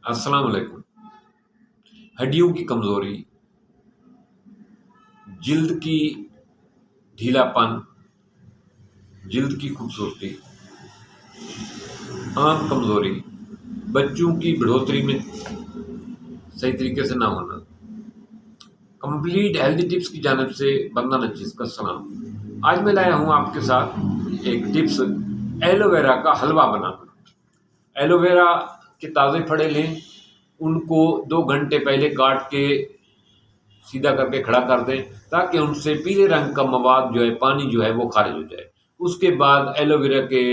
अस्सलाम वालेकुम। हड्डियों की कमज़ोरी, जिल्द की ढीलापन, जिल्द की खूबसूरती, आम कमज़ोरी, बच्चों की बढ़ोतरी में सही तरीके से ना होना, कंप्लीट हेल्दी टिप्स की जानिब से बंदा नचीज़ का सलाम। आज मैं लाया हूँ आपके साथ एक टिप्स, एलोवेरा का हलवा बनाना। एलोवेरा के ताज़े फड़े लें, उनको 2 घंटे पहले काट के सीधा करके खड़ा कर दें ताकि उनसे पीले रंग का मवाद जो है, पानी जो है वो खारिज हो जाए। उसके बाद एलोवेरा के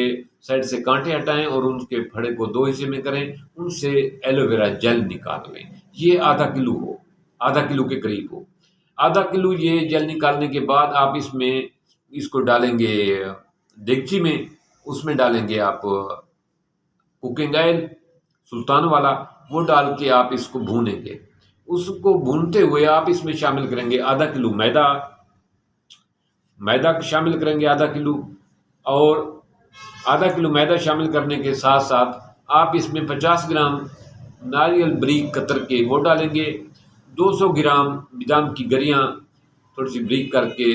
साइड से कांटे हटाएं और उनके फड़े को 2 हिस्से में करें, उनसे एलोवेरा जेल निकाल लें। ये आधा किलो के करीब हो। आधा किलो ये जेल निकालने के बाद आप इसको डालेंगे देगची में, उसमें डालेंगे आप कुकिंग ऑयल सुल्तान वाला, वो डाल के आप इसको भूनेंगे। उसको भूनते हुए आप इसमें शामिल करेंगे आधा किलो मैदा शामिल करेंगे आधा किलो, और आधा किलो मैदा शामिल करने के साथ साथ आप इसमें 50 ग्राम नारियल बारीक कतर के वो डालेंगे। 200 ग्राम बादाम की गरियाँ थोड़ी सी बारीक करके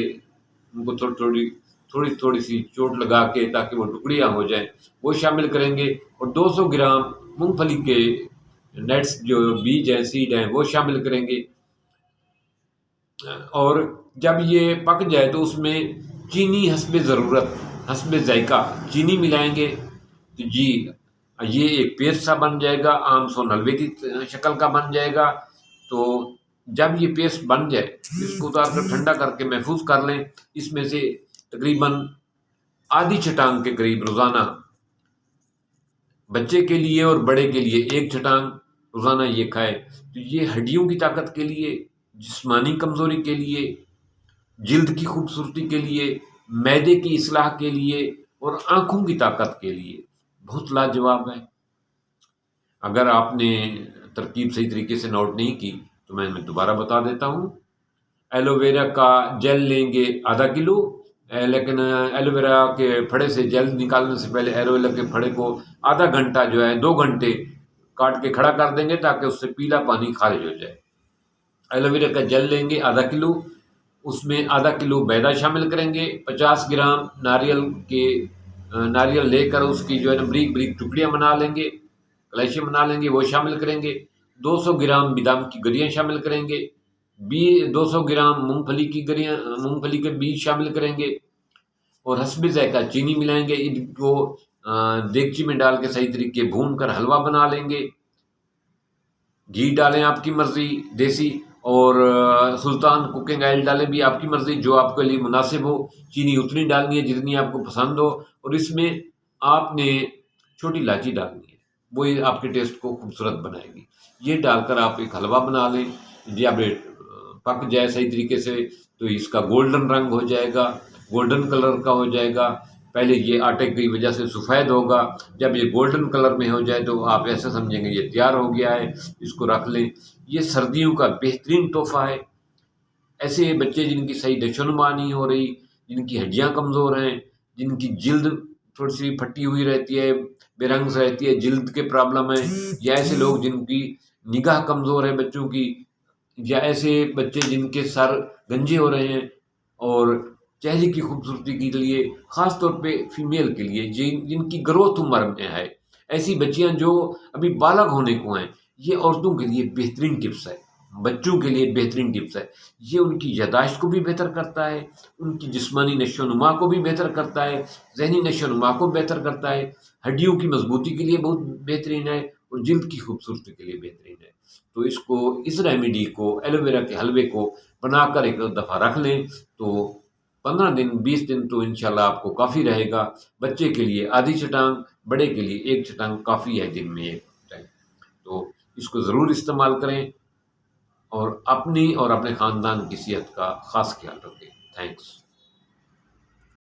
उनको थोड़ी थोड़ी सी चोट लगा के ताकि वो टुकड़ियाँ हो जाएं, वो शामिल करेंगे। और 200 ग्राम मूंगफली के नट्स जो बीज हैं, सीड हैं, वो शामिल करेंगे। और जब ये पक जाए तो उसमें चीनी हस्बे ज़रूरत, हस्बे ज़ायका चीनी मिलाएंगे। तो जी ये एक पेस्ट सा बन जाएगा, आम सोन हलवे की शक्ल का बन जाएगा। तो जब ये पेस्ट बन जाए, इसको उतार कर ठंडा करके महफूज कर लें। इसमें से तकरीबन आधी चटांग के करीब रोज़ाना बच्चे के लिए और बड़े के लिए 1 चटांग रोज़ाना ये खाए। तो ये हड्डियों की ताकत के लिए, जिस्मानी कमज़ोरी के लिए, जिल्द की खूबसूरती के लिए, मैदे की इस्लाह के लिए और आँखों की ताकत के लिए बहुत लाजवाब है। अगर आपने तरकीब सही तरीके से नोट नहीं की तो मैं दोबारा बता देता हूँ। एलोवेरा का जेल लेंगे आधा किलो, लेकिन एलोवेरा के फड़े से जेल निकालने से पहले एलोवेरा के फड़े को आधा घंटा जो है 2 घंटे काट के खड़ा कर देंगे ताकि उससे पीला पानी खारिज हो जाए। एलोवेरा का जेल लेंगे आधा किलो, उसमें आधा किलो मैदा शामिल करेंगे। 50 ग्राम नारियल लेकर उसकी जो है ना बारीक बारीक टुकड़ियाँ बना लेंगे, कलैशी बना लेंगे, वो शामिल करेंगे। 200 ग्राम बादाम की गरियाँ शामिल करेंगे। 200 ग्राम मूंगफली के बीज शामिल करेंगे और हस्बे ज़ायका चीनी मिलाएंगे। इनको देगची में डाल के सही तरीके भून कर हलवा बना लेंगे। घी डालें आपकी मर्ज़ी देसी, और सुल्तान कुकिंग ऑयल डालें भी आपकी मर्ज़ी, जो आपके लिए मुनासिब हो। चीनी उतनी डालनी है जितनी आपको पसंद हो, और इसमें आपने छोटी इलायची डालनी है, वो ये आपके टेस्ट को खूबसूरत बनाएगी। ये डालकर आप एक हलवा बना लें। जब पक जाए सही तरीके से तो इसका गोल्डन रंग हो जाएगा, गोल्डन कलर का हो जाएगा। पहले ये आटे की वजह से सफ़ेद होगा, जब ये गोल्डन कलर में हो जाए तो आप ऐसा समझेंगे ये तैयार हो गया है, इसको रख लें। ये सर्दियों का बेहतरीन तोहफ़ा है। ऐसे बच्चे जिनकी सही नशोनुमा नहीं हो रही, जिनकी हड्डियाँ कमज़ोर हैं, जिनकी जिल्द थोड़ी सी फटी हुई रहती है, बेरंग से रहती है, जिल्द के प्रॉब्लम है, या ऐसे लोग जिनकी निगाह कमज़ोर है बच्चों की, या ऐसे बच्चे जिनके सर गंजे हो रहे हैं, और चेहरे की खूबसूरती के लिए, ख़ास तौर पे फीमेल के लिए जिनकी ग्रोथ उम्र में है, ऐसी बच्चियां जो अभी बालग होने को हैं, ये औरतों के लिए बेहतरीन टिप्स है, बच्चों के लिए बेहतरीन टिप्स है। ये उनकी यादाश्त को भी बेहतर करता है, उनकी जिस्मानी नशोनुमा को भी बेहतर करता है, ज़हनी नशोनुमा को बेहतर करता है, हड्डियों की मजबूती के लिए बहुत बेहतरीन है, और जिल्द की खूबसूरती के लिए बेहतरीन है। तो इस रेमेडी को, एलोवेरा के हलवे को बनाकर एक दफ़ा रख लें तो 15 दिन 20 दिन तो इंशाल्लाह आपको काफ़ी रहेगा। बच्चे के लिए आधी चटांग, बड़े के लिए 1 चटांग काफ़ी है दिन में 1 टाइम। तो इसको ज़रूर इस्तेमाल करें और अपनी और अपने ख़ानदान की सेहत का ख़ास ख्याल रखें। थैंक्स।